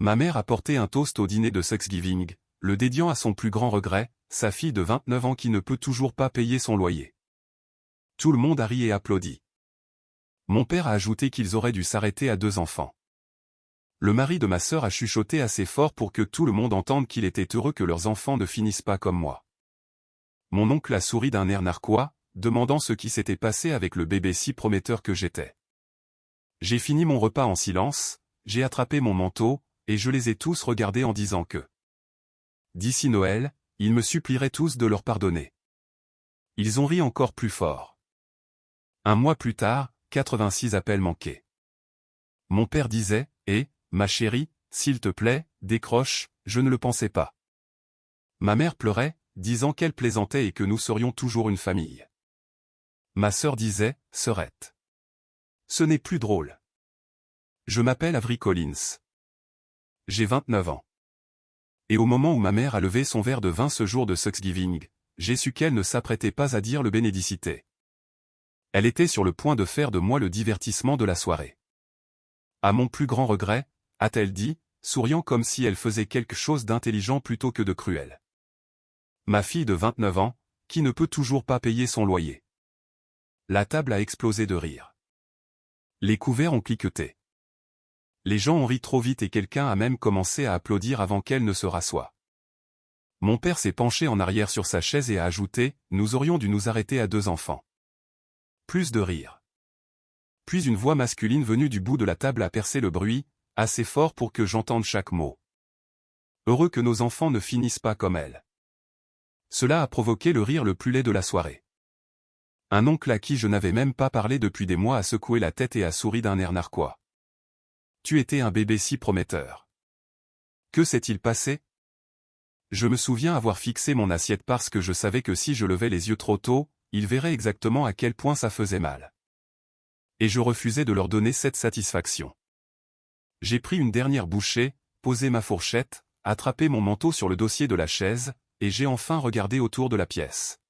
Ma mère a porté un toast au dîner de Thanksgiving, le dédiant à son plus grand regret, sa fille de 29 ans qui ne peut toujours pas payer son loyer. Tout le monde a ri et applaudi. Mon père a ajouté qu'ils auraient dû s'arrêter à 2 enfants. Le mari de ma sœur a chuchoté assez fort pour que tout le monde entende qu'il était heureux que leurs enfants ne finissent pas comme moi. Mon oncle a souri d'un air narquois, demandant ce qui s'était passé avec le bébé si prometteur que j'étais. J'ai fini mon repas en silence, j'ai attrapé mon manteau, et je les ai tous regardés en disant que, d'ici Noël, ils me supplieraient tous de leur pardonner. Ils ont ri encore plus fort. Un mois plus tard, 86 appels manqués. Mon père disait, « Eh, ma chérie, s'il te plaît, décroche, je ne le pensais pas. » Ma mère pleurait, disant qu'elle plaisantait et que nous serions toujours une famille. Ma sœur disait, « Sœurette. Ce n'est plus drôle. Je m'appelle Avery Collins. J'ai 29 ans. » Et au moment où ma mère a levé son verre de vin ce jour de Thanksgiving, j'ai su qu'elle ne s'apprêtait pas à dire le bénédicité. Elle était sur le point de faire de moi le divertissement de la soirée. À mon plus grand regret, a-t-elle dit, souriant comme si elle faisait quelque chose d'intelligent plutôt que de cruel. Ma fille de 29 ans, qui ne peut toujours pas payer son loyer. La table a explosé de rire. Les couverts ont cliqueté. Les gens ont ri trop vite et quelqu'un a même commencé à applaudir avant qu'elle ne se rassoie. Mon père s'est penché en arrière sur sa chaise et a ajouté, « Nous aurions dû nous arrêter à 2 enfants. » Plus de rire. Puis une voix masculine venue du bout de la table a percé le bruit, assez fort pour que j'entende chaque mot. Heureux que nos enfants ne finissent pas comme elle. Cela a provoqué le rire le plus laid de la soirée. Un oncle à qui je n'avais même pas parlé depuis des mois a secoué la tête et a souri d'un air narquois. Tu étais un bébé si prometteur. Que s'est-il passé? Je me souviens avoir fixé mon assiette parce que je savais que si je levais les yeux trop tôt, ils verraient exactement à quel point ça faisait mal. Et je refusais de leur donner cette satisfaction. J'ai pris une dernière bouchée, posé ma fourchette, attrapé mon manteau sur le dossier de la chaise, et j'ai enfin regardé autour de la pièce.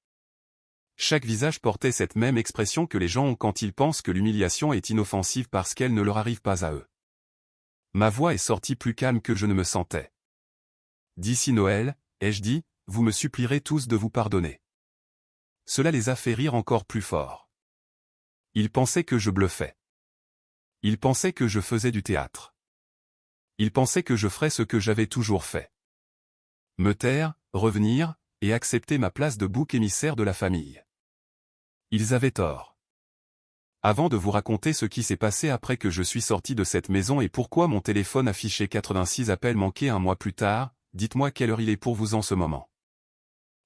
Chaque visage portait cette même expression que les gens ont quand ils pensent que l'humiliation est inoffensive parce qu'elle ne leur arrive pas à eux. Ma voix est sortie plus calme que je ne me sentais. D'ici Noël, ai-je dit, vous me supplierez tous de vous pardonner. Cela les a fait rire encore plus fort. Ils pensaient que je bluffais. Ils pensaient que je faisais du théâtre. Ils pensaient que je ferais ce que j'avais toujours fait. Me taire, revenir, et accepter ma place de bouc émissaire de la famille. Ils avaient tort. Avant de vous raconter ce qui s'est passé après que je suis sorti de cette maison et pourquoi mon téléphone affichait 86 appels manqués un mois plus tard, dites-moi quelle heure il est pour vous en ce moment.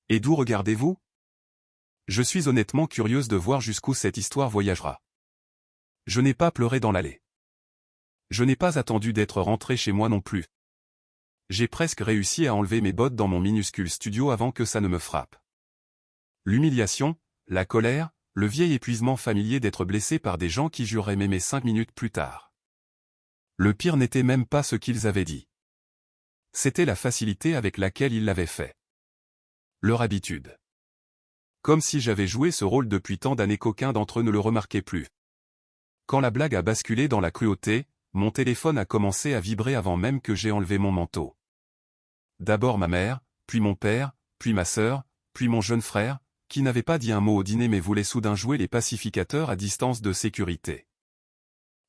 Et d'où regardez-vous? Je suis honnêtement curieuse de voir jusqu'où cette histoire voyagera. Je n'ai pas pleuré dans l'allée. Je n'ai pas attendu d'être rentré chez moi non plus. J'ai presque réussi à enlever mes bottes dans mon minuscule studio avant que ça ne me frappe. L'humiliation, la colère, le vieil épuisement familier d'être blessé par des gens qui jureraient m'aimer 5 minutes plus tard. Le pire n'était même pas ce qu'ils avaient dit. C'était la facilité avec laquelle ils l'avaient fait. Leur habitude. Comme si j'avais joué ce rôle depuis tant d'années qu'aucun d'entre eux ne le remarquait plus. Quand la blague a basculé dans la cruauté, mon téléphone a commencé à vibrer avant même que j'aie enlevé mon manteau. D'abord ma mère, puis mon père, puis ma sœur, puis mon jeune frère, qui n'avait pas dit un mot au dîner mais voulait soudain jouer les pacificateurs à distance de sécurité.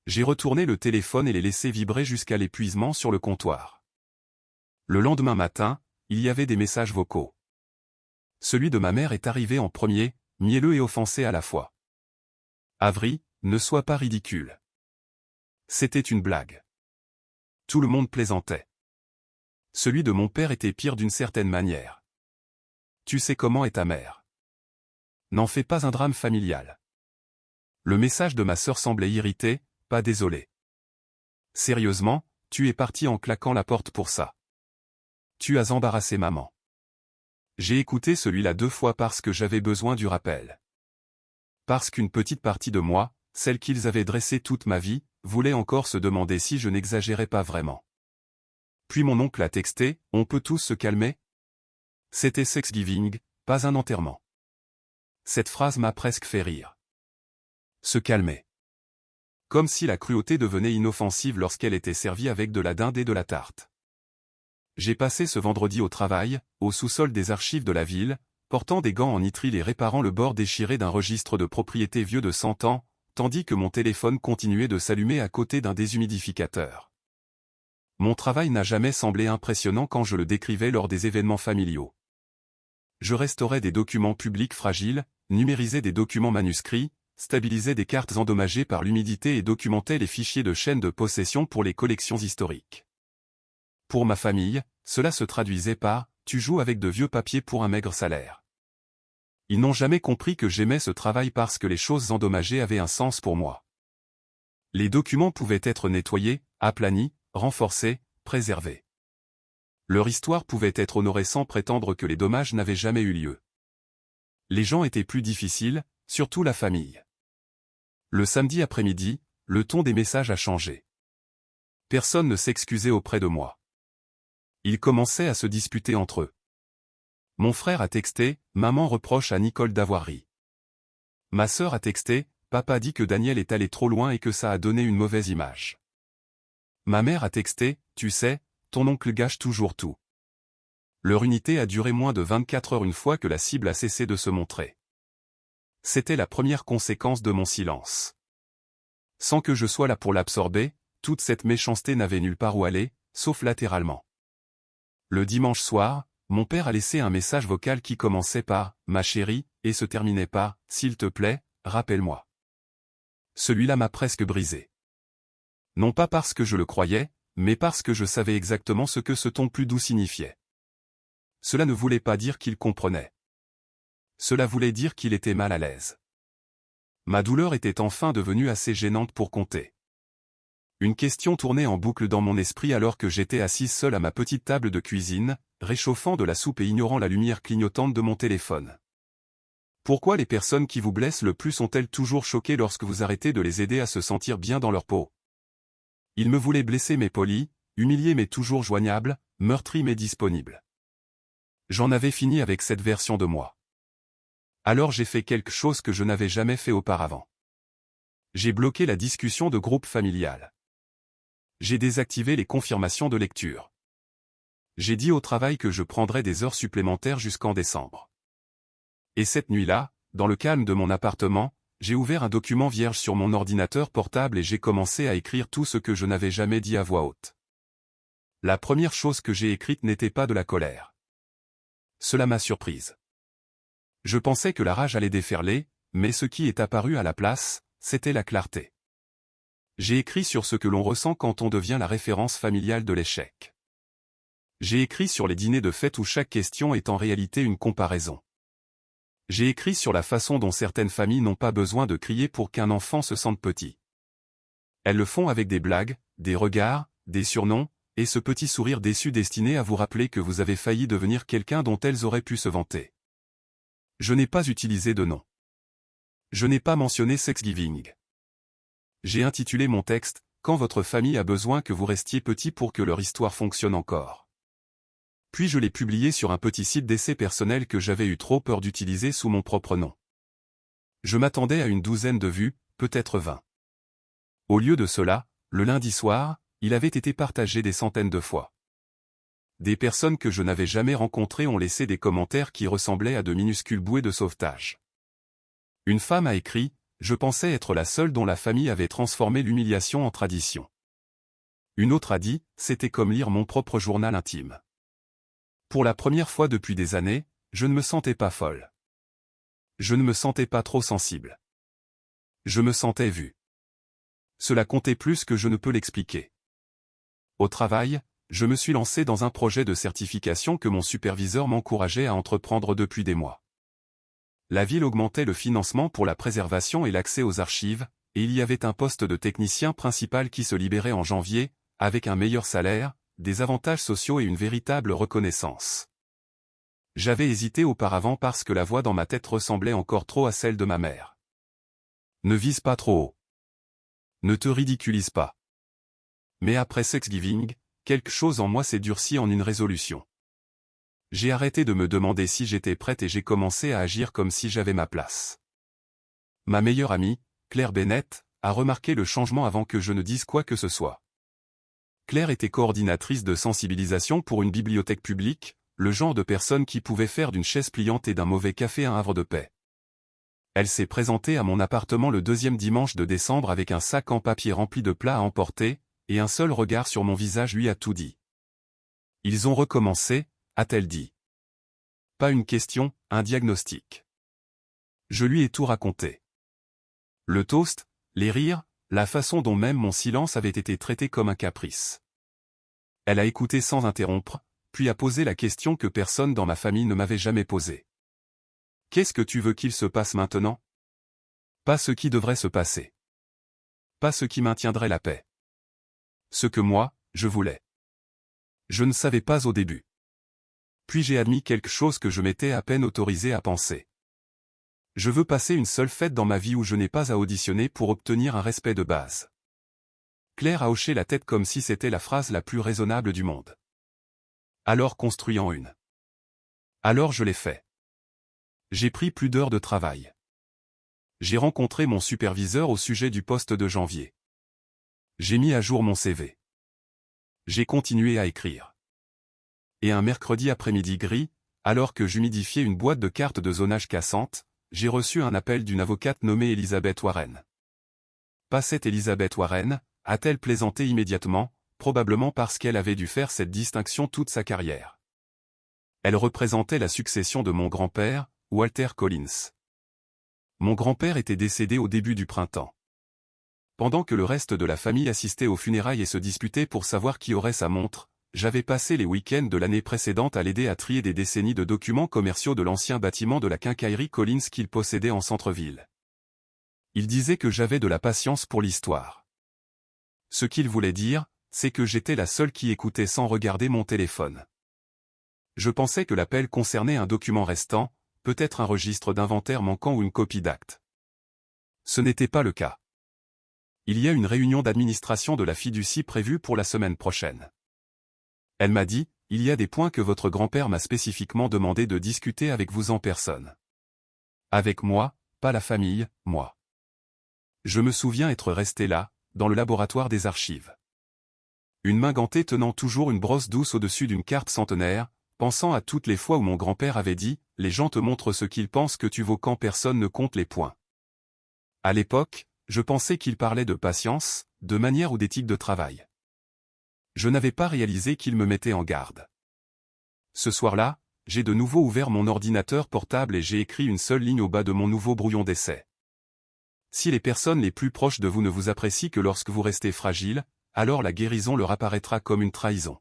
J'ai retourné le téléphone et l'ai laissé vibrer jusqu'à l'épuisement sur le comptoir. Le lendemain matin, il y avait des messages vocaux. Celui de ma mère est arrivé en premier, mielleux et offensé à la fois. Avery, ne sois pas ridicule. C'était une blague. Tout le monde plaisantait. Celui de mon père était pire d'une certaine manière. Tu sais comment est ta mère. N'en fais pas un drame familial. Le message de ma sœur semblait irrité, pas désolé. Sérieusement, tu es parti en claquant la porte pour ça. Tu as embarrassé maman. J'ai écouté celui-là 2 fois parce que j'avais besoin du rappel. Parce qu'une petite partie de moi, celle qu'ils avaient dressée toute ma vie, voulait encore se demander si je n'exagérais pas vraiment. Puis mon oncle a texté, on peut tous se calmer? C'était Thanksgiving, pas un enterrement. Cette phrase m'a presque fait rire. Se calmer. comme si la cruauté devenait inoffensive lorsqu'elle était servie avec de la dinde et de la tarte. J'ai passé ce vendredi au travail, au sous-sol des archives de la ville, portant des gants en nitrile et réparant le bord déchiré d'un registre de propriété vieux de 100 ans, tandis que mon téléphone continuait de s'allumer à côté d'un déshumidificateur. Mon travail n'a jamais semblé impressionnant quand je le décrivais lors des événements familiaux. Je restaurais des documents publics fragiles, numérisais des documents manuscrits, stabilisais des cartes endommagées par l'humidité et documentais les fichiers de chaîne de possession pour les collections historiques. Pour ma famille, cela se traduisait par « tu joues avec de vieux papiers pour un maigre salaire ». Ils n'ont jamais compris que j'aimais ce travail parce que les choses endommagées avaient un sens pour moi. Les documents pouvaient être nettoyés, aplanis, renforcés, préservés. Leur histoire pouvait être honorée sans prétendre que les dommages n'avaient jamais eu lieu. Les gens étaient plus difficiles, surtout la famille. Le samedi après-midi, le ton des messages a changé. Personne ne s'excusait auprès de moi. Ils commençaient à se disputer entre eux. Mon frère a texté, maman reproche à Nicole d'avoir ri. Ma sœur a texté, papa dit que Daniel est allé trop loin et que ça a donné une mauvaise image. Ma mère a texté, tu sais, ton oncle gâche toujours tout. Leur unité a duré moins de 24 heures une fois que la cible a cessé de se montrer. C'était la première conséquence de mon silence. Sans que je sois là pour l'absorber, toute cette méchanceté n'avait nulle part où aller, sauf latéralement. Le dimanche soir, mon père a laissé un message vocal qui commençait par « ma chérie » et se terminait par « s'il te plaît, rappelle-moi ». Celui-là m'a presque brisé. Non pas parce que je le croyais, mais parce que je savais exactement ce que ce ton plus doux signifiait. Cela ne voulait pas dire qu'il comprenait. Cela voulait dire qu'il était mal à l'aise. Ma douleur était enfin devenue assez gênante pour compter. Une question tournait en boucle dans mon esprit alors que j'étais assise seule à ma petite table de cuisine, réchauffant de la soupe et ignorant la lumière clignotante de mon téléphone. Pourquoi les personnes qui vous blessent le plus sont-elles toujours choquées lorsque vous arrêtez de les aider à se sentir bien dans leur peau? Ils me voulaient blesser mais poli, humilié mais toujours joignable, meurtri mais disponible. J'en avais fini avec cette version de moi. Alors j'ai fait quelque chose que je n'avais jamais fait auparavant. J'ai bloqué la discussion de groupe familial. J'ai désactivé les confirmations de lecture. J'ai dit au travail que je prendrais des heures supplémentaires jusqu'en décembre. Et cette nuit-là, dans le calme de mon appartement, j'ai ouvert un document vierge sur mon ordinateur portable et j'ai commencé à écrire tout ce que je n'avais jamais dit à voix haute. La première chose que j'ai écrite n'était pas de la colère. Cela m'a surprise. Je pensais que la rage allait déferler, mais ce qui est apparu à la place, c'était la clarté. J'ai écrit sur ce que l'on ressent quand on devient la référence familiale de l'échec. J'ai écrit sur les dîners de fête où chaque question est en réalité une comparaison. J'ai écrit sur la façon dont certaines familles n'ont pas besoin de crier pour qu'un enfant se sente petit. Elles le font avec des blagues, des regards, des surnoms, et ce petit sourire déçu destiné à vous rappeler que vous avez failli devenir quelqu'un dont elles auraient pu se vanter. Je n'ai pas utilisé de nom. Je n'ai pas mentionné Thanksgiving. J'ai intitulé mon texte « Quand votre famille a besoin que vous restiez petit pour que leur histoire fonctionne encore ». Puis je l'ai publié sur un petit site d'essai personnel que j'avais eu trop peur d'utiliser sous mon propre nom. Je m'attendais à une douzaine de vues, peut-être 20. Au lieu de cela, le lundi soir, il avait été partagé des centaines de fois. Des personnes que je n'avais jamais rencontrées ont laissé des commentaires qui ressemblaient à de minuscules bouées de sauvetage. Une femme a écrit « Je pensais être la seule dont la famille avait transformé l'humiliation en tradition ». Une autre a dit « C'était comme lire mon propre journal intime ». Pour la première fois depuis des années, je ne me sentais pas folle. Je ne me sentais pas trop sensible. Je me sentais vue. Cela comptait plus que je ne peux l'expliquer. Au travail, je me suis lancé dans un projet de certification que mon superviseur m'encourageait à entreprendre depuis des mois. La ville augmentait le financement pour la préservation et l'accès aux archives, et il y avait un poste de technicien principal qui se libérait en janvier, avec un meilleur salaire, des avantages sociaux et une véritable reconnaissance. J'avais hésité auparavant parce que la voix dans ma tête ressemblait encore trop à celle de ma mère. Ne vise pas trop haut. Ne te ridiculise pas. Mais après Thanksgiving, quelque chose en moi s'est durci en une résolution. J'ai arrêté de me demander si j'étais prête et j'ai commencé à agir comme si j'avais ma place. Ma meilleure amie, Claire Bennett, a remarqué le changement avant que je ne dise quoi que ce soit. Claire était coordinatrice de sensibilisation pour une bibliothèque publique, le genre de personne qui pouvait faire d'une chaise pliante et d'un mauvais café un havre de paix. Elle s'est présentée à mon appartement le 2e dimanche de décembre avec un sac en papier rempli de plats à emporter, et un seul regard sur mon visage lui a tout dit. Ils ont recommencé, a-t-elle dit. Pas une question, un diagnostic. Je lui ai tout raconté. Le toast, les rires, la façon dont même mon silence avait été traité comme un caprice. Elle a écouté sans interrompre, puis a posé la question que personne dans ma famille ne m'avait jamais posée. Qu'est-ce que tu veux qu'il se passe maintenant? Pas ce qui devrait se passer. Pas ce qui maintiendrait la paix. Ce que moi, je voulais. Je ne savais pas au début. Puis j'ai admis quelque chose que je m'étais à peine autorisé à penser. Je veux passer une seule fête dans ma vie où je n'ai pas à auditionner pour obtenir un respect de base. Claire a hoché la tête comme si c'était la phrase la plus raisonnable du monde. Alors construisant une. Alors je l'ai fait. J'ai pris plus d'heures de travail. J'ai rencontré mon superviseur au sujet du poste de janvier. J'ai mis à jour mon CV. J'ai continué à écrire. Et un mercredi après-midi gris, alors que j'humidifiais une boîte de cartes de zonage cassante, j'ai reçu un appel d'une avocate nommée Elizabeth Warren. Pas cette Elizabeth Warren, a-t-elle plaisanté immédiatement, probablement parce qu'elle avait dû faire cette distinction toute sa carrière. Elle représentait la succession de mon grand-père, Walter Collins. Mon grand-père était décédé au début du printemps. Pendant que le reste de la famille assistait aux funérailles et se disputait pour savoir qui aurait sa montre, j'avais passé les week-ends de l'année précédente à l'aider à trier des décennies de documents commerciaux de l'ancien bâtiment de la quincaillerie Collins qu'il possédait en centre-ville. Il disait que j'avais de la patience pour l'histoire. Ce qu'il voulait dire, c'est que j'étais la seule qui écoutait sans regarder mon téléphone. Je pensais que l'appel concernait un document restant, peut-être un registre d'inventaire manquant ou une copie d'acte. Ce n'était pas le cas. Il y a une réunion d'administration de la fiducie prévue pour la semaine prochaine. Elle m'a dit, il y a des points que votre grand-père m'a spécifiquement demandé de discuter avec vous en personne. Avec moi, pas la famille, moi. Je me souviens être resté là, dans le laboratoire des archives. Une main gantée tenant toujours une brosse douce au-dessus d'une carte centenaire, pensant à toutes les fois où mon grand-père avait dit, les gens te montrent ce qu'ils pensent que tu vaux quand personne ne compte les points. À l'époque, je pensais qu'il parlait de patience, de manière ou d'éthique de travail. Je n'avais pas réalisé qu'il me mettait en garde. Ce soir-là, j'ai de nouveau ouvert mon ordinateur portable et j'ai écrit une seule ligne au bas de mon nouveau brouillon d'essai. Si les personnes les plus proches de vous ne vous apprécient que lorsque vous restez fragile, alors la guérison leur apparaîtra comme une trahison.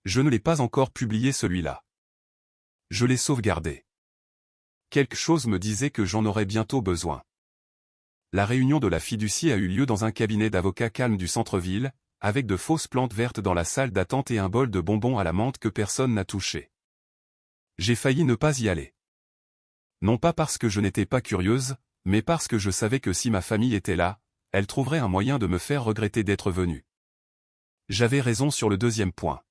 Je ne l'ai pas encore publié celui-là. Je l'ai sauvegardé. Quelque chose me disait que j'en aurais bientôt besoin. La réunion de la fiducie a eu lieu dans un cabinet d'avocats calme du centre-ville, avec de fausses plantes vertes dans la salle d'attente et un bol de bonbons à la menthe que personne n'a touché. J'ai failli ne pas y aller. Non pas parce que je n'étais pas curieuse, mais parce que je savais que si ma famille était là, elle trouverait un moyen de me faire regretter d'être venue. J'avais raison sur le deuxième point.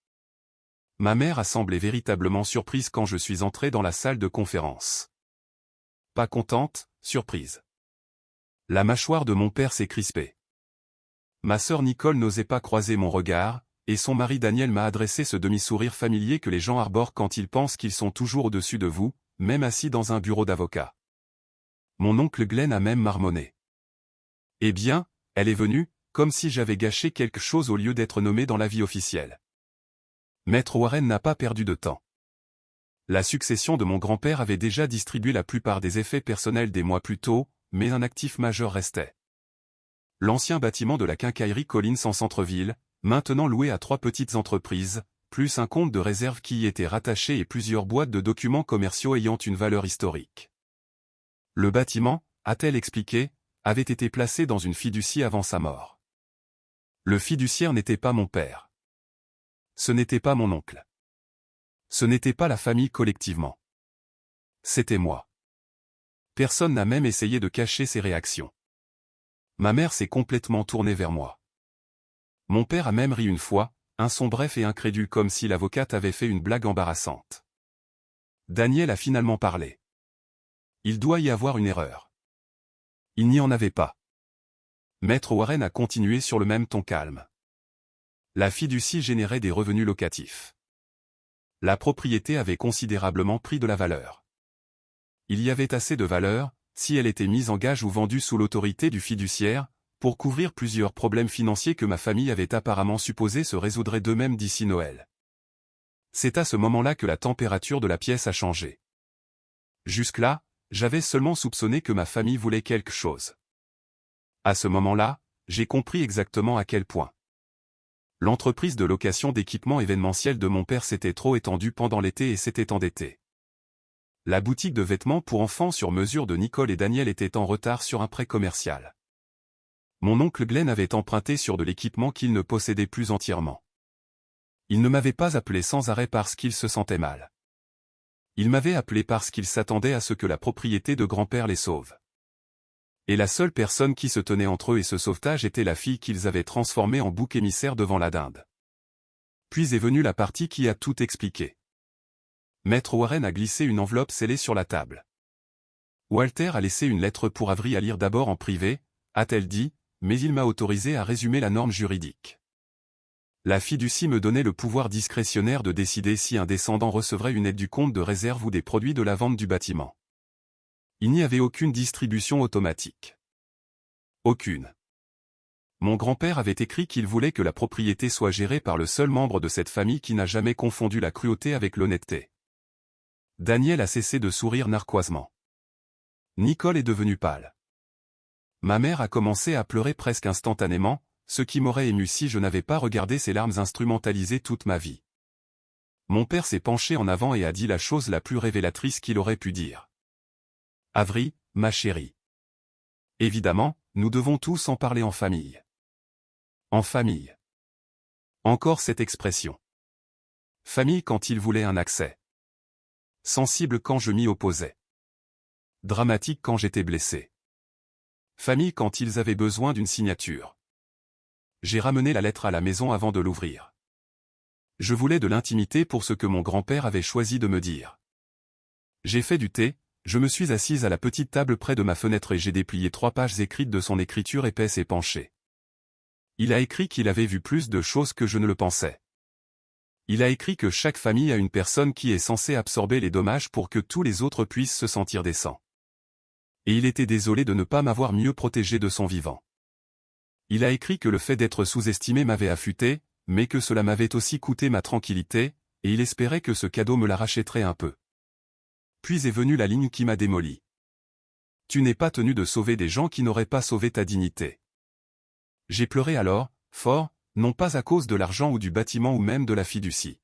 Ma mère a semblé véritablement surprise quand je suis entré dans la salle de conférence. Pas contente, surprise. La mâchoire de mon père s'est crispée. Ma sœur Nicole n'osait pas croiser mon regard, et son mari Daniel m'a adressé ce demi-sourire familier que les gens arborent quand ils pensent qu'ils sont toujours au-dessus de vous, même assis dans un bureau d'avocat. Mon oncle Glenn a même marmonné. Eh bien, elle est venue, comme si j'avais gâché quelque chose au lieu d'être nommé dans la vie officielle. Maître Warren n'a pas perdu de temps. La succession de mon grand-père avait déjà distribué la plupart des effets personnels des mois plus tôt, mais un actif majeur restait. L'ancien bâtiment de la quincaillerie Collins en centre-ville, maintenant loué à 3 petites entreprises, plus un compte de réserve qui y était rattaché et plusieurs boîtes de documents commerciaux ayant une valeur historique. Le bâtiment, a-t-elle expliqué, avait été placé dans une fiducie avant sa mort. Le fiduciaire n'était pas mon père. Ce n'était pas mon oncle. Ce n'était pas la famille collectivement. C'était moi. Personne n'a même essayé de cacher ses réactions. Ma mère s'est complètement tournée vers moi. Mon père a même ri une fois, un son bref et incrédule comme si l'avocate avait fait une blague embarrassante. Daniel a finalement parlé. Il doit y avoir une erreur. Il n'y en avait pas. Maître Warren a continué sur le même ton calme. La fiducie générait des revenus locatifs. La propriété avait considérablement pris de la valeur. Il y avait assez de valeur, si elle était mise en gage ou vendue sous l'autorité du fiduciaire, pour couvrir plusieurs problèmes financiers que ma famille avait apparemment supposé se résoudre d'eux-mêmes d'ici Noël. C'est à ce moment-là que la température de la pièce a changé. Jusque-là, j'avais seulement soupçonné que ma famille voulait quelque chose. À ce moment-là, j'ai compris exactement à quel point. L'entreprise de location d'équipements événementiels de mon père s'était trop étendue pendant l'été et s'était endettée. La boutique de vêtements pour enfants sur mesure de Nicole et Daniel était en retard sur un prêt commercial. Mon oncle Glenn avait emprunté sur de l'équipement qu'il ne possédait plus entièrement. Il ne m'avait pas appelé sans arrêt parce qu'il se sentait mal. Il m'avait appelé parce qu'il s'attendait à ce que la propriété de grand-père les sauve. Et la seule personne qui se tenait entre eux et ce sauvetage était la fille qu'ils avaient transformée en bouc émissaire devant la dinde. Puis est venue la partie qui a tout expliqué. Maître Warren a glissé une enveloppe scellée sur la table. Walter a laissé une lettre pour Avery à lire d'abord en privé, a-t-elle dit, mais il m'a autorisé à résumer la norme juridique. La fiducie me donnait le pouvoir discrétionnaire de décider si un descendant recevrait une aide du compte de réserve ou des produits de la vente du bâtiment. Il n'y avait aucune distribution automatique. Aucune. Mon grand-père avait écrit qu'il voulait que la propriété soit gérée par le seul membre de cette famille qui n'a jamais confondu la cruauté avec l'honnêteté. Daniel a cessé de sourire narquoisement. Nicole est devenue pâle. Ma mère a commencé à pleurer presque instantanément, ce qui m'aurait ému si je n'avais pas regardé ces larmes instrumentalisées toute ma vie. Mon père s'est penché en avant et a dit la chose la plus révélatrice qu'il aurait pu dire. Avery, ma chérie. Évidemment, nous devons tous en parler en famille. En famille. Encore cette expression. Famille quand il voulait un accès. Sensible quand je m'y opposais. Dramatique quand j'étais blessé. Famille quand ils avaient besoin d'une signature. J'ai ramené la lettre à la maison avant de l'ouvrir. Je voulais de l'intimité pour ce que mon grand-père avait choisi de me dire. J'ai fait du thé, je me suis assise à la petite table près de ma fenêtre et j'ai déplié 3 pages écrites de son écriture épaisse et penchée. Il a écrit qu'il avait vu plus de choses que je ne le pensais. Il a écrit que chaque famille a une personne qui est censée absorber les dommages pour que tous les autres puissent se sentir décents. Et il était désolé de ne pas m'avoir mieux protégé de son vivant. Il a écrit que le fait d'être sous-estimé m'avait affûté, mais que cela m'avait aussi coûté ma tranquillité, et il espérait que ce cadeau me la rachèterait un peu. Puis est venue la ligne qui m'a démoli. Tu n'es pas tenu de sauver des gens qui n'auraient pas sauvé ta dignité. J'ai pleuré alors, fort, non pas à cause de l'argent ou du bâtiment ou même de la fiducie.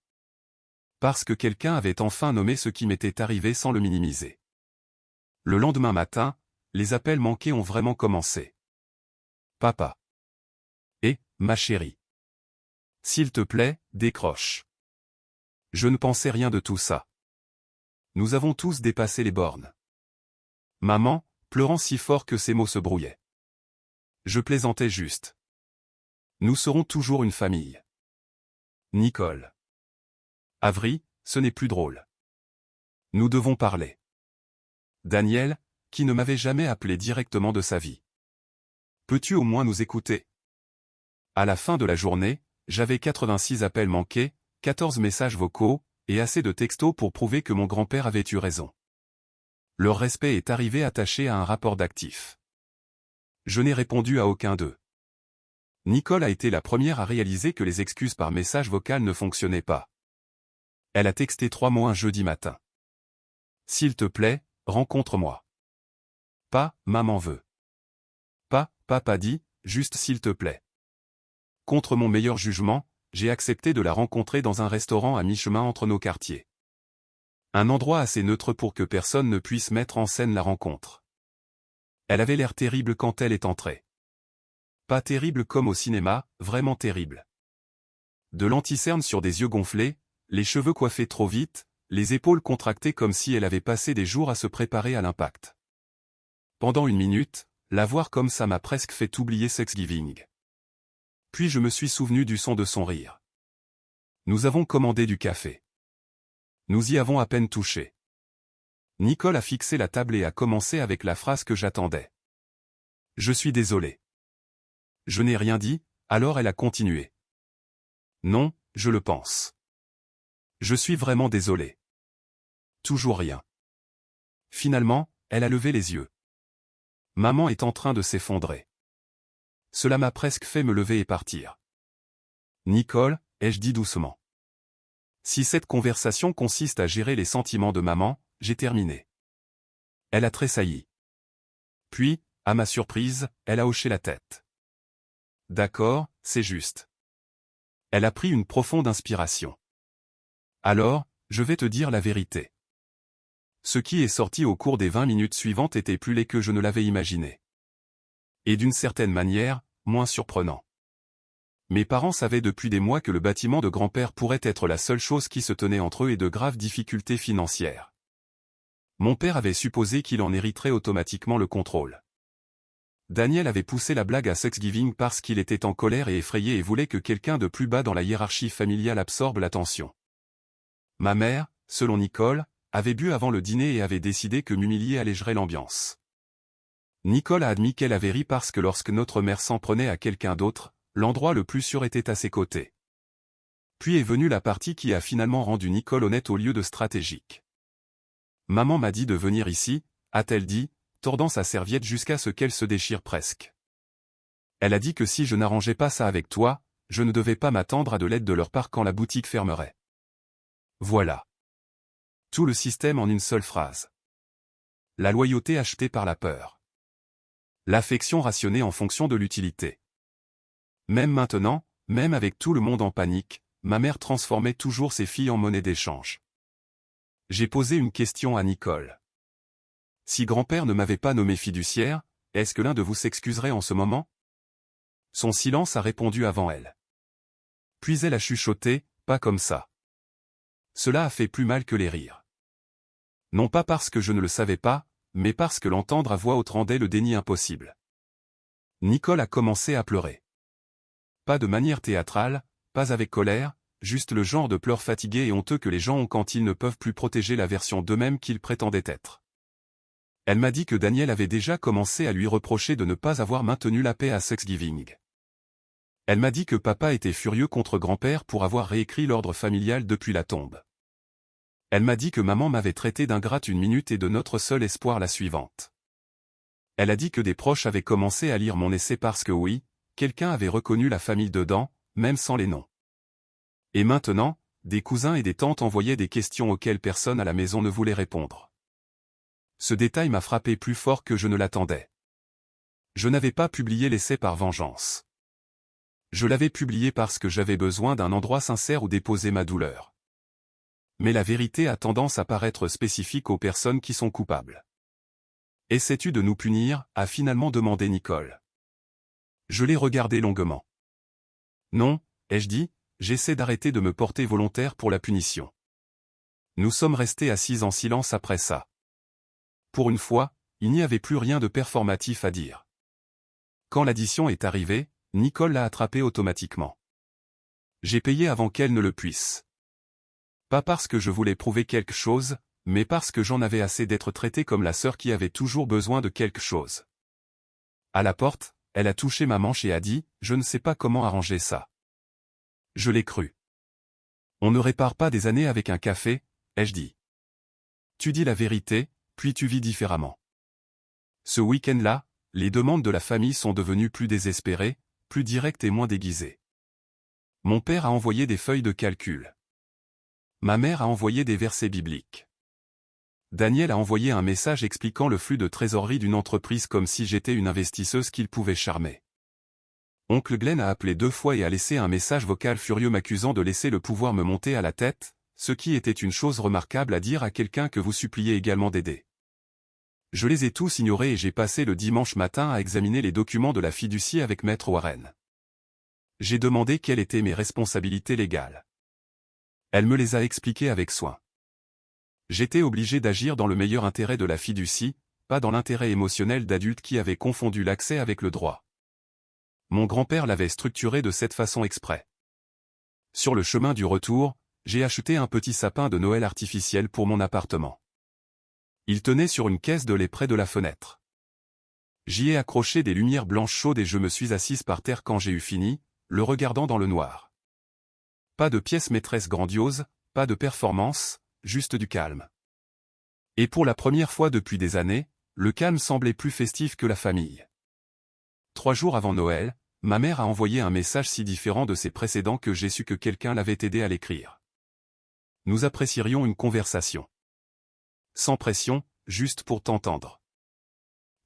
Parce que quelqu'un avait enfin nommé ce qui m'était arrivé sans le minimiser. Le lendemain matin, les appels manqués ont vraiment commencé. Papa. Et, ma chérie. S'il te plaît, décroche. Je ne pensais rien de tout ça. Nous avons tous dépassé les bornes. Maman, pleurant si fort que ses mots se brouillaient. Je plaisantais juste. Nous serons toujours une famille. Nicole. Avery, ce n'est plus drôle. Nous devons parler. Daniel, qui ne m'avait jamais appelé directement de sa vie. Peux-tu au moins nous écouter? À la fin de la journée, j'avais 86 appels manqués, 14 messages vocaux, et assez de textos pour prouver que mon grand-père avait eu raison. Leur respect est arrivé attaché à un rapport d'actifs. Je n'ai répondu à aucun d'eux. Nicole a été la première à réaliser que les excuses par message vocal ne fonctionnaient pas. Elle a texté 3 mots un jeudi matin. S'il te plaît, rencontre-moi. Pas, maman veut. Pas, papa dit, juste s'il te plaît. Contre mon meilleur jugement, j'ai accepté de la rencontrer dans un restaurant à mi-chemin entre nos quartiers. Un endroit assez neutre pour que personne ne puisse mettre en scène la rencontre. Elle avait l'air terrible quand elle est entrée. Pas terrible comme au cinéma, vraiment terrible. De l'anticerne sur des yeux gonflés, les cheveux coiffés trop vite, les épaules contractées comme si elle avait passé des jours à se préparer à l'impact. Pendant une minute, la voir comme ça m'a presque fait oublier Thanksgiving. Puis je me suis souvenu du son de son rire. Nous avons commandé du café. Nous y avons à peine touché. Nicole a fixé la table et a commencé avec la phrase que j'attendais. Je suis désolé. Je n'ai rien dit, alors elle a continué. Non, je le pense. Je suis vraiment désolé. Toujours rien. Finalement, elle a levé les yeux. Maman est en train de s'effondrer. Cela m'a presque fait me lever et partir. Nicole, ai-je dit doucement. Si cette conversation consiste à gérer les sentiments de maman, j'ai terminé. Elle a tressailli. Puis, à ma surprise, elle a hoché la tête. D'accord, c'est juste. Elle a pris une profonde inspiration. Alors, je vais te dire la vérité. Ce qui est sorti au cours des 20 minutes suivantes était plus laid que je ne l'avais imaginé. Et d'une certaine manière, moins surprenant. Mes parents savaient depuis des mois que le bâtiment de grand-père pourrait être la seule chose qui se tenait entre eux et de graves difficultés financières. Mon père avait supposé qu'il en hériterait automatiquement le contrôle. Daniel avait poussé la blague à Thanksgiving parce qu'il était en colère et effrayé et voulait que quelqu'un de plus bas dans la hiérarchie familiale absorbe l'attention. Ma mère, selon Nicole, avait bu avant le dîner et avait décidé que m'humilier allégerait l'ambiance. Nicole a admis qu'elle avait ri parce que lorsque notre mère s'en prenait à quelqu'un d'autre, l'endroit le plus sûr était à ses côtés. Puis est venue la partie qui a finalement rendu Nicole honnête au lieu de stratégique. Maman m'a dit de venir ici, a-t-elle dit, tordant sa serviette jusqu'à ce qu'elle se déchire presque. Elle a dit que si je n'arrangeais pas ça avec toi, je ne devais pas m'attendre à de l'aide de leur part quand la boutique fermerait. Voilà. Tout le système en une seule phrase. La loyauté achetée par la peur. L'affection rationnée en fonction de l'utilité. Même maintenant, même avec tout le monde en panique, ma mère transformait toujours ses filles en monnaie d'échange. J'ai posé une question à Nicole. Si grand-père ne m'avait pas nommé fiduciaire, est-ce que l'un de vous s'excuserait en ce moment? Son silence a répondu avant elle. Puis elle a chuchoté, pas comme ça. Cela a fait plus mal que les rires. Non pas parce que je ne le savais pas, mais parce que l'entendre à voix haute rendait le déni impossible. Nicole a commencé à pleurer. Pas de manière théâtrale, pas avec colère, juste le genre de pleurs fatigués et honteux que les gens ont quand ils ne peuvent plus protéger la version d'eux-mêmes qu'ils prétendaient être. Elle m'a dit que Daniel avait déjà commencé à lui reprocher de ne pas avoir maintenu la paix à Thanksgiving. Elle m'a dit que papa était furieux contre grand-père pour avoir réécrit l'ordre familial depuis la tombe. Elle m'a dit que maman m'avait traité d'ingrate une minute et de notre seul espoir la suivante. Elle a dit que des proches avaient commencé à lire mon essai parce que oui, quelqu'un avait reconnu la famille dedans, même sans les noms. Et maintenant, des cousins et des tantes envoyaient des questions auxquelles personne à la maison ne voulait répondre. Ce détail m'a frappé plus fort que je ne l'attendais. Je n'avais pas publié l'essai par vengeance. Je l'avais publié parce que j'avais besoin d'un endroit sincère où déposer ma douleur. Mais la vérité a tendance à paraître spécifique aux personnes qui sont coupables. « Essaies-tu de nous punir ?» a finalement demandé Nicole. Je l'ai regardé longuement. Non, ai-je dit, j'essaie d'arrêter de me porter volontaire pour la punition. Nous sommes restés assis en silence après ça. Pour une fois, il n'y avait plus rien de performatif à dire. Quand l'addition est arrivée, Nicole l'a attrapé automatiquement. J'ai payé avant qu'elle ne le puisse. Pas parce que je voulais prouver quelque chose, mais parce que j'en avais assez d'être traitée comme la sœur qui avait toujours besoin de quelque chose. À la porte, elle a touché ma manche et a dit, « Je ne sais pas comment arranger ça. » Je l'ai cru. On ne répare pas des années avec un café, ai-je dit. Tu dis la vérité, puis tu vis différemment. Ce week-end-là, les demandes de la famille sont devenues plus désespérées, plus directes et moins déguisées. Mon père a envoyé des feuilles de calcul. Ma mère a envoyé des versets bibliques. Daniel a envoyé un message expliquant le flux de trésorerie d'une entreprise comme si j'étais une investisseuse qu'il pouvait charmer. Oncle Glenn a appelé 2 fois et a laissé un message vocal furieux m'accusant de laisser le pouvoir me monter à la tête, ce qui était une chose remarquable à dire à quelqu'un que vous suppliez également d'aider. Je les ai tous ignorés et j'ai passé le dimanche matin à examiner les documents de la fiducie avec Maître Warren. J'ai demandé quelles étaient mes responsabilités légales. Elle me les a expliquées avec soin. J'étais obligé d'agir dans le meilleur intérêt de la fiducie, pas dans l'intérêt émotionnel d'adultes qui avaient confondu l'accès avec le droit. Mon grand-père l'avait structuré de cette façon exprès. Sur le chemin du retour, j'ai acheté un petit sapin de Noël artificiel pour mon appartement. Il tenait sur une caisse de lait près de la fenêtre. J'y ai accroché des lumières blanches chaudes et je me suis assise par terre quand j'ai eu fini, le regardant dans le noir. Pas de pièce maîtresse grandiose, pas de performance, juste du calme. Et pour la première fois depuis des années, le calme semblait plus festif que la famille. 3 jours avant Noël, ma mère a envoyé un message si différent de ses précédents que j'ai su que quelqu'un l'avait aidé à l'écrire. Nous apprécierions une conversation. Sans pression, juste pour t'entendre.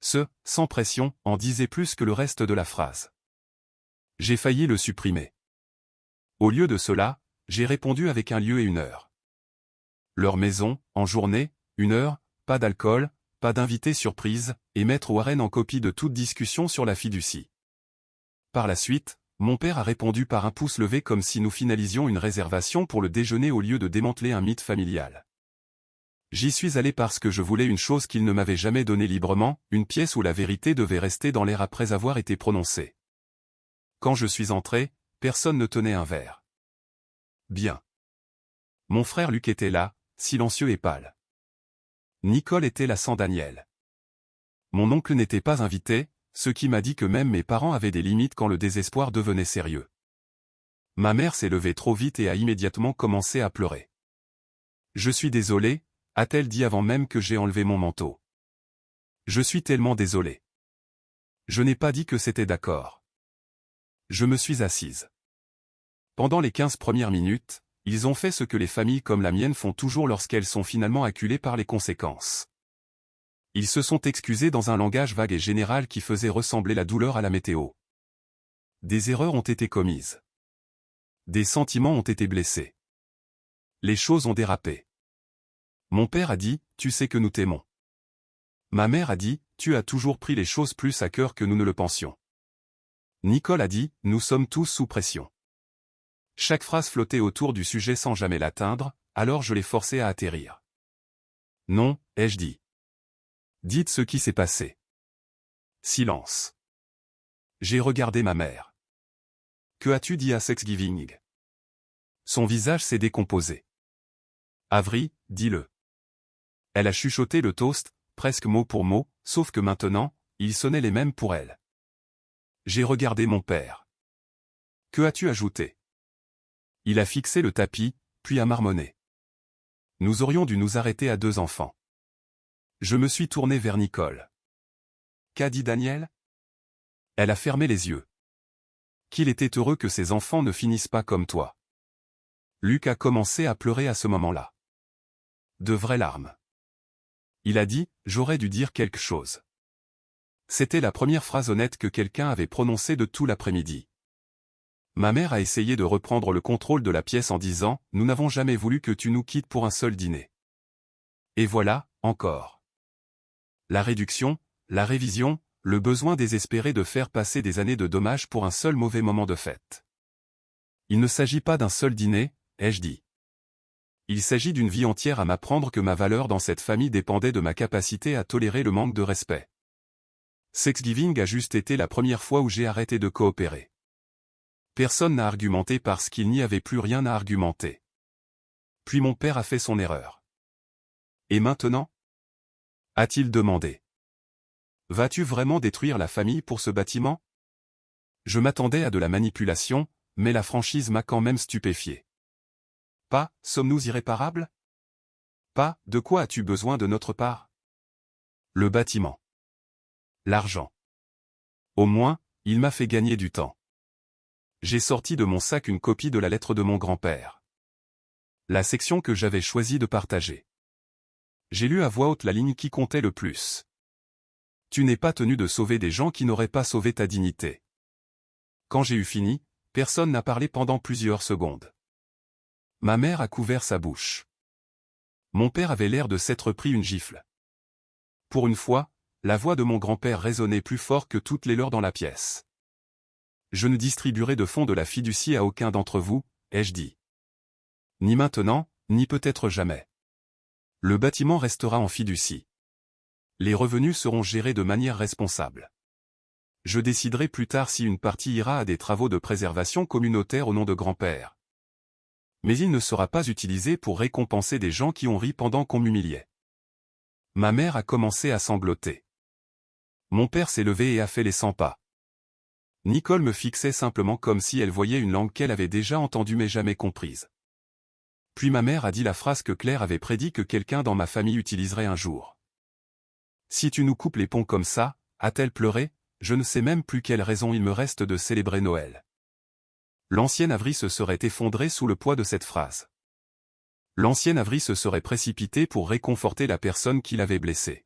Ce « sans pression » en disait plus que le reste de la phrase. J'ai failli le supprimer. Au lieu de cela, j'ai répondu avec un lieu et une heure. Leur maison, en journée, 1 heure, pas d'alcool, pas d'invité surprise, et mettre Warren en copie de toute discussion sur la fiducie. Par la suite, mon père a répondu par un pouce levé comme si nous finalisions une réservation pour le déjeuner au lieu de démanteler un mythe familial. J'y suis allé parce que je voulais une chose qu'il ne m'avait jamais donnée librement, une pièce où la vérité devait rester dans l'air après avoir été prononcée. Quand je suis entré, personne ne tenait un verre. Bien. Mon frère Luc était là, silencieux et pâle. Nicole était là sans Daniel. Mon oncle n'était pas invité, ce qui m'a dit que même mes parents avaient des limites quand le désespoir devenait sérieux. Ma mère s'est levée trop vite et a immédiatement commencé à pleurer. « Je suis désolée », a-t-elle dit avant même que j'ai enlevé mon manteau. « Je suis tellement désolée. Je n'ai pas dit que c'était d'accord. » Je me suis assise. Pendant les 15 premières minutes, ils ont fait ce que les familles comme la mienne font toujours lorsqu'elles sont finalement acculées par les conséquences. Ils se sont excusés dans un langage vague et général qui faisait ressembler la douleur à la météo. Des erreurs ont été commises. Des sentiments ont été blessés. Les choses ont dérapé. Mon père a dit, « Tu sais que nous t'aimons. » Ma mère a dit, « Tu as toujours pris les choses plus à cœur que nous ne le pensions. » Nicole a dit, « Nous sommes tous sous pression. » Chaque phrase flottait autour du sujet sans jamais l'atteindre, alors je l'ai forcé à atterrir. « Non, ai-je dit. Dites ce qui s'est passé. » Silence. J'ai regardé ma mère. « Que as-tu dit à Thanksgiving ?» Son visage s'est décomposé. « Avery, dis-le. » Elle a chuchoté le toast, presque mot pour mot, sauf que maintenant, il sonnait les mêmes pour elle. J'ai regardé mon père. « Que as-tu ajouté ?» Il a fixé le tapis, puis a marmonné. « Nous aurions dû nous arrêter à 2 enfants. » Je me suis tourné vers Nicole. « Qu'a dit Daniel ?» Elle a fermé les yeux. Qu'il était heureux que ses enfants ne finissent pas comme toi. Luc a commencé à pleurer à ce moment-là. De vraies larmes. Il a dit, « J'aurais dû dire quelque chose. » C'était la première phrase honnête que quelqu'un avait prononcée de tout l'après-midi. Ma mère a essayé de reprendre le contrôle de la pièce en disant, « Nous n'avons jamais voulu que tu nous quittes pour un seul dîner. » Et voilà, encore. La réduction, la révision, le besoin désespéré de faire passer des années de dommages pour un seul mauvais moment de fête. Il ne s'agit pas d'un seul dîner, ai-je dit. Il s'agit d'une vie entière à m'apprendre que ma valeur dans cette famille dépendait de ma capacité à tolérer le manque de respect. Thanksgiving a juste été la première fois où j'ai arrêté de coopérer. Personne n'a argumenté parce qu'il n'y avait plus rien à argumenter. Puis mon père a fait son erreur. Et maintenant ? A-t-il demandé. Vas-tu vraiment détruire la famille pour ce bâtiment ? Je m'attendais à de la manipulation, mais la franchise m'a quand même stupéfié. Pas, sommes-nous irréparables ? Pas, de quoi as-tu besoin de notre part ? Le bâtiment. L'argent. Au moins, il m'a fait gagner du temps. J'ai sorti de mon sac une copie de la lettre de mon grand-père. La section que j'avais choisi de partager. J'ai lu à voix haute la ligne qui comptait le plus. Tu n'es pas tenu de sauver des gens qui n'auraient pas sauvé ta dignité. Quand j'ai eu fini, personne n'a parlé pendant plusieurs secondes. Ma mère a couvert sa bouche. Mon père avait l'air de s'être pris une gifle. Pour une fois, la voix de mon grand-père résonnait plus fort que toutes les leurs dans la pièce. Je ne distribuerai de fonds de la fiducie à aucun d'entre vous, ai-je dit. Ni maintenant, ni peut-être jamais. Le bâtiment restera en fiducie. Les revenus seront gérés de manière responsable. Je déciderai plus tard si une partie ira à des travaux de préservation communautaire au nom de grand-père. Mais il ne sera pas utilisé pour récompenser des gens qui ont ri pendant qu'on m'humiliait. Ma mère a commencé à sangloter. Mon père s'est levé et a fait les 100 pas. Nicole me fixait simplement comme si elle voyait une langue qu'elle avait déjà entendue mais jamais comprise. Puis ma mère a dit la phrase que Claire avait prédit que quelqu'un dans ma famille utiliserait un jour. Si tu nous coupes les ponts comme ça, a-t-elle pleuré, je ne sais même plus quelle raison il me reste de célébrer Noël. L'ancienne Avery se serait effondrée sous le poids de cette phrase. L'ancienne Avery se serait précipitée pour réconforter la personne qui l'avait blessée.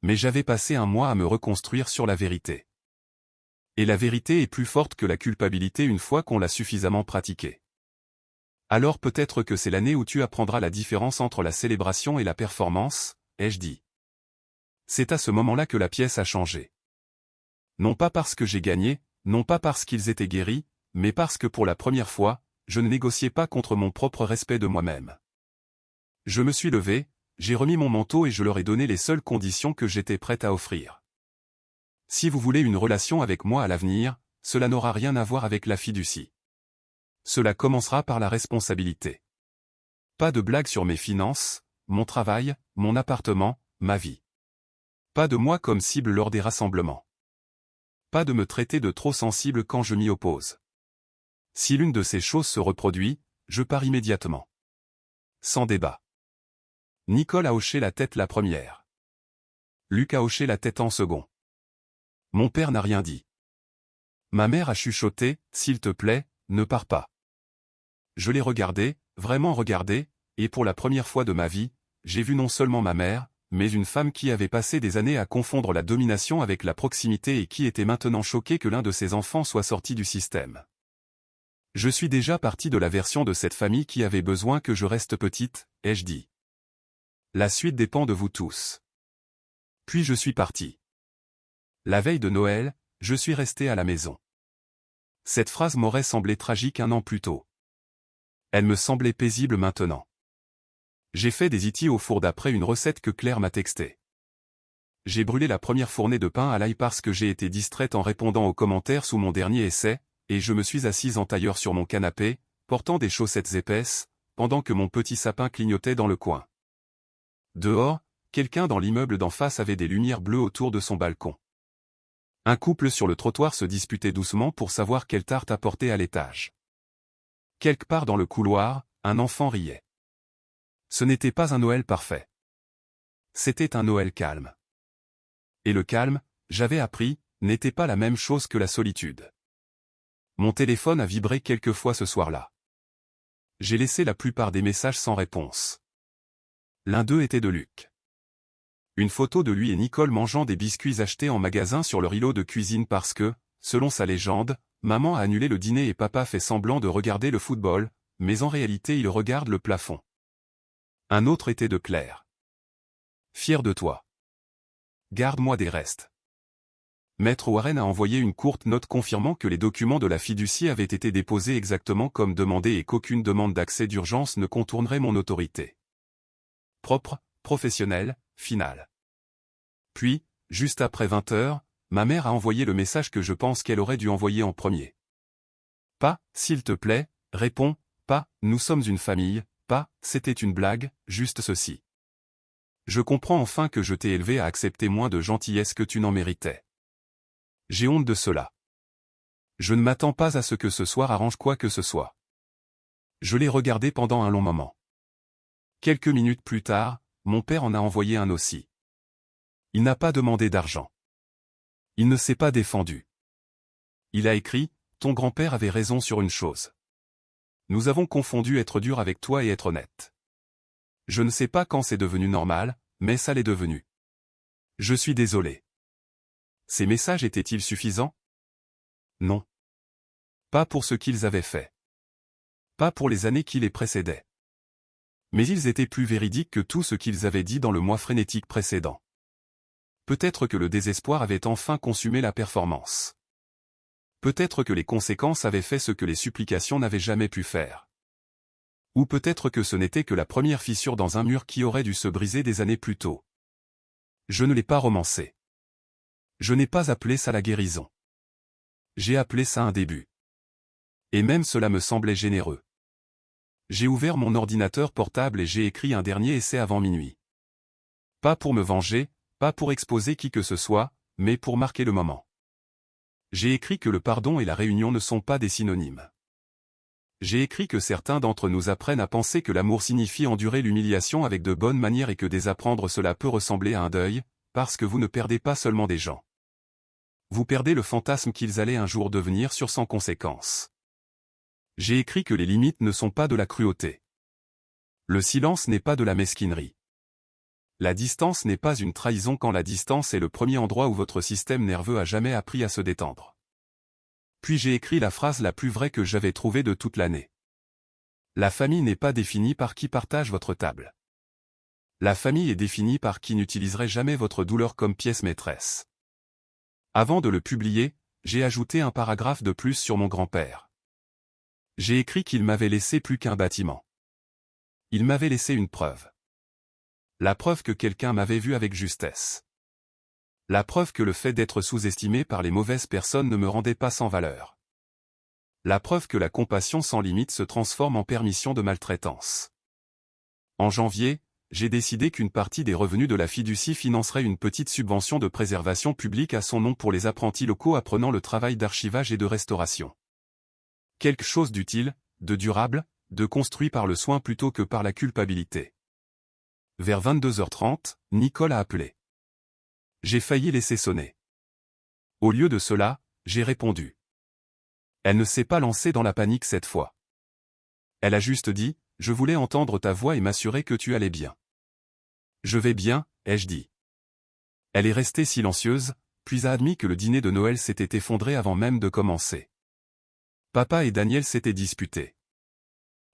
Mais j'avais passé un mois à me reconstruire sur la vérité. Et la vérité est plus forte que la culpabilité une fois qu'on l'a suffisamment pratiquée. Alors peut-être que c'est l'année où tu apprendras la différence entre la célébration et la performance, ai-je dit. C'est à ce moment-là que la pièce a changé. Non pas parce que j'ai gagné, non pas parce qu'ils étaient guéris, mais parce que pour la première fois, je ne négociais pas contre mon propre respect de moi-même. Je me suis levé, j'ai remis mon manteau et je leur ai donné les seules conditions que j'étais prête à offrir. Si vous voulez une relation avec moi à l'avenir, cela n'aura rien à voir avec la fiducie. Cela commencera par la responsabilité. Pas de blagues sur mes finances, mon travail, mon appartement, ma vie. Pas de moi comme cible lors des rassemblements. Pas de me traiter de trop sensible quand je m'y oppose. Si l'une de ces choses se reproduit, je pars immédiatement. Sans débat. Nicole a hoché la tête la première. Luc a hoché la tête en second. Mon père n'a rien dit. Ma mère a chuchoté, « S'il te plaît, ne pars pas. » Je l'ai regardé, vraiment regardé, et pour la première fois de ma vie, j'ai vu non seulement ma mère, mais une femme qui avait passé des années à confondre la domination avec la proximité et qui était maintenant choquée que l'un de ses enfants soit sorti du système. Je suis déjà parti de la version de cette famille qui avait besoin que je reste petite, ai-je dit. La suite dépend de vous tous. Puis je suis parti. La veille de Noël, je suis resté à la maison. Cette phrase m'aurait semblé tragique un an plus tôt. Elle me semblait paisible maintenant. J'ai fait des itis au four d'après une recette que Claire m'a textée. J'ai brûlé la première fournée de pain à l'ail parce que j'ai été distraite en répondant aux commentaires sous mon dernier essai, et je me suis assise en tailleur sur mon canapé, portant des chaussettes épaisses, pendant que mon petit sapin clignotait dans le coin. Dehors, quelqu'un dans l'immeuble d'en face avait des lumières bleues autour de son balcon. Un couple sur le trottoir se disputait doucement pour savoir quelle tarte apporter à l'étage. Quelque part dans le couloir, un enfant riait. Ce n'était pas un Noël parfait. C'était un Noël calme. Et le calme, j'avais appris, n'était pas la même chose que la solitude. Mon téléphone a vibré quelques fois ce soir-là. J'ai laissé la plupart des messages sans réponse. L'un d'eux était de Luc. Une photo de lui et Nicole mangeant des biscuits achetés en magasin sur leur îlot de cuisine parce que, selon sa légende, maman a annulé le dîner et papa fait semblant de regarder le football, mais en réalité il regarde le plafond. Un autre était de Claire. Fier de toi. Garde-moi des restes. Maître Warren a envoyé une courte note confirmant que les documents de la fiducie avaient été déposés exactement comme demandé et qu'aucune demande d'accès d'urgence ne contournerait mon autorité. Propre, professionnel, final. Puis, juste après 20 heures, ma mère a envoyé le message que je pense qu'elle aurait dû envoyer en premier. Pas, s'il te plaît, réponds, pas, nous sommes une famille, pas, c'était une blague, juste ceci. Je comprends enfin que je t'ai élevé à accepter moins de gentillesse que tu n'en méritais. J'ai honte de cela. Je ne m'attends pas à ce que ce soir arrange quoi que ce soit. Je l'ai regardé pendant un long moment. Quelques minutes plus tard, mon père en a envoyé un aussi. Il n'a pas demandé d'argent. Il ne s'est pas défendu. Il a écrit, « Ton grand-père avait raison sur une chose. Nous avons confondu être dur avec toi et être honnête. Je ne sais pas quand c'est devenu normal, mais ça l'est devenu. Je suis désolé. » Ces messages étaient-ils suffisants? Non. Pas pour ce qu'ils avaient fait. Pas pour les années qui les précédaient. Mais ils étaient plus véridiques que tout ce qu'ils avaient dit dans le mois frénétique précédent. Peut-être que le désespoir avait enfin consumé la performance. Peut-être que les conséquences avaient fait ce que les supplications n'avaient jamais pu faire. Ou peut-être que ce n'était que la première fissure dans un mur qui aurait dû se briser des années plus tôt. Je ne l'ai pas romancé. Je n'ai pas appelé ça la guérison. J'ai appelé ça un début. Et même cela me semblait généreux. J'ai ouvert mon ordinateur portable et j'ai écrit un dernier essai avant minuit. Pas pour me venger, pas pour exposer qui que ce soit, mais pour marquer le moment. J'ai écrit que le pardon et la réunion ne sont pas des synonymes. J'ai écrit que certains d'entre nous apprennent à penser que l'amour signifie endurer l'humiliation avec de bonnes manières et que désapprendre cela peut ressembler à un deuil, parce que vous ne perdez pas seulement des gens. Vous perdez le fantasme qu'ils allaient un jour devenir sans conséquence. J'ai écrit que les limites ne sont pas de la cruauté. Le silence n'est pas de la mesquinerie. La distance n'est pas une trahison quand la distance est le premier endroit où votre système nerveux a jamais appris à se détendre. Puis j'ai écrit la phrase la plus vraie que j'avais trouvée de toute l'année. La famille n'est pas définie par qui partage votre table. La famille est définie par qui n'utiliserait jamais votre douleur comme pièce maîtresse. Avant de le publier, j'ai ajouté un paragraphe de plus sur mon grand-père. J'ai écrit qu'il m'avait laissé plus qu'un bâtiment. Il m'avait laissé une preuve. La preuve que quelqu'un m'avait vu avec justesse. La preuve que le fait d'être sous-estimé par les mauvaises personnes ne me rendait pas sans valeur. La preuve que la compassion sans limite se transforme en permission de maltraitance. En janvier, j'ai décidé qu'une partie des revenus de la fiducie financerait une petite subvention de préservation publique à son nom pour les apprentis locaux apprenant le travail d'archivage et de restauration. Quelque chose d'utile, de durable, de construit par le soin plutôt que par la culpabilité. Vers 22h30, Nicole a appelé. J'ai failli laisser sonner. Au lieu de cela, j'ai répondu. Elle ne s'est pas lancée dans la panique cette fois. Elle a juste dit, je voulais entendre ta voix et m'assurer que tu allais bien. Je vais bien, ai-je dit. Elle est restée silencieuse, puis a admis que le dîner de Noël s'était effondré avant même de commencer. Papa et Daniel s'étaient disputés.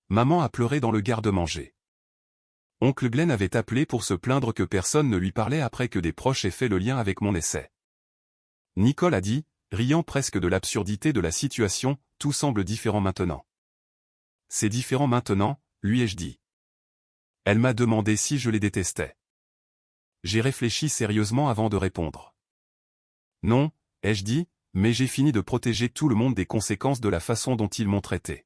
Maman a pleuré dans le garde-manger. Oncle Glenn avait appelé pour se plaindre que personne ne lui parlait après que des proches aient fait le lien avec mon essai. Nicole a dit, riant presque de l'absurdité de la situation, tout semble différent maintenant. C'est différent maintenant, lui ai-je dit. Elle m'a demandé si je les détestais. J'ai réfléchi sérieusement avant de répondre. Non, ai-je dit, mais j'ai fini de protéger tout le monde des conséquences de la façon dont ils m'ont traité.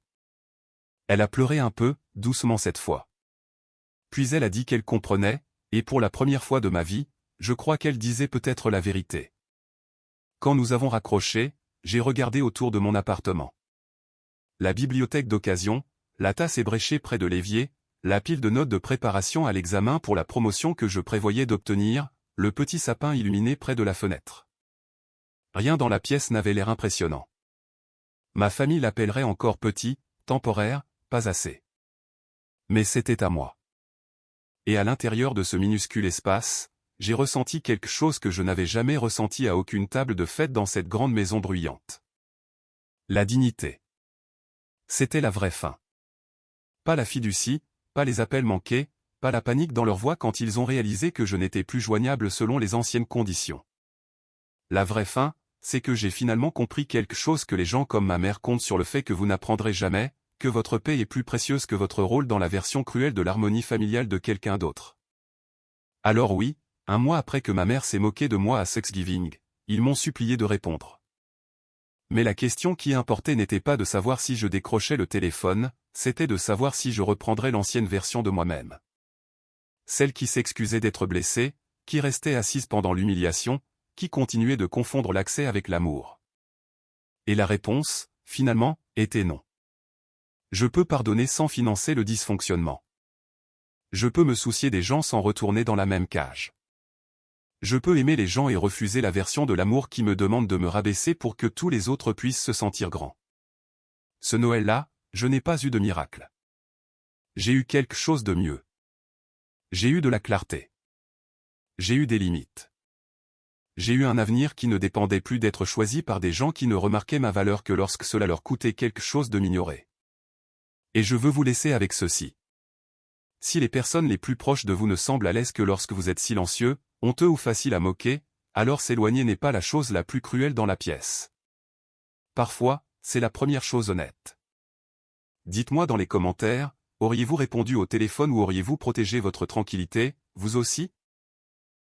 Elle a pleuré un peu, doucement cette fois. Puis elle a dit qu'elle comprenait, et pour la première fois de ma vie, je crois qu'elle disait peut-être la vérité. Quand nous avons raccroché, j'ai regardé autour de mon appartement. La bibliothèque d'occasion, la tasse ébréchée près de l'évier, la pile de notes de préparation à l'examen pour la promotion que je prévoyais d'obtenir, le petit sapin illuminé près de la fenêtre. Rien dans la pièce n'avait l'air impressionnant. Ma famille l'appellerait encore petit, temporaire, pas assez. Mais c'était à moi. Et à l'intérieur de ce minuscule espace, j'ai ressenti quelque chose que je n'avais jamais ressenti à aucune table de fête dans cette grande maison bruyante. La dignité. C'était la vraie faim. Pas la fiducie, pas les appels manqués, pas la panique dans leur voix quand ils ont réalisé que je n'étais plus joignable selon les anciennes conditions. La vraie faim, c'est que j'ai finalement compris quelque chose que les gens comme ma mère comptent sur le fait que vous n'apprendrez jamais, que votre paix est plus précieuse que votre rôle dans la version cruelle de l'harmonie familiale de quelqu'un d'autre. Alors oui, un mois après que ma mère s'est moquée de moi à Thanksgiving, ils m'ont supplié de répondre. Mais la question qui importait n'était pas de savoir si je décrochais le téléphone, c'était de savoir si je reprendrais l'ancienne version de moi-même. Celle qui s'excusait d'être blessée, qui restait assise pendant l'humiliation, qui continuait de confondre l'accès avec l'amour. Et la réponse, finalement, était non. Je peux pardonner sans financer le dysfonctionnement. Je peux me soucier des gens sans retourner dans la même cage. Je peux aimer les gens et refuser la version de l'amour qui me demande de me rabaisser pour que tous les autres puissent se sentir grands. Ce Noël-là, je n'ai pas eu de miracle. J'ai eu quelque chose de mieux. J'ai eu de la clarté. J'ai eu des limites. J'ai eu un avenir qui ne dépendait plus d'être choisi par des gens qui ne remarquaient ma valeur que lorsque cela leur coûtait quelque chose de m'ignorer. Et je veux vous laisser avec ceci. Si les personnes les plus proches de vous ne semblent à l'aise que lorsque vous êtes silencieux, honteux ou facile à moquer, alors s'éloigner n'est pas la chose la plus cruelle dans la pièce. Parfois, c'est la première chose honnête. Dites-moi dans les commentaires, auriez-vous répondu au téléphone ou auriez-vous protégé votre tranquillité, vous aussi?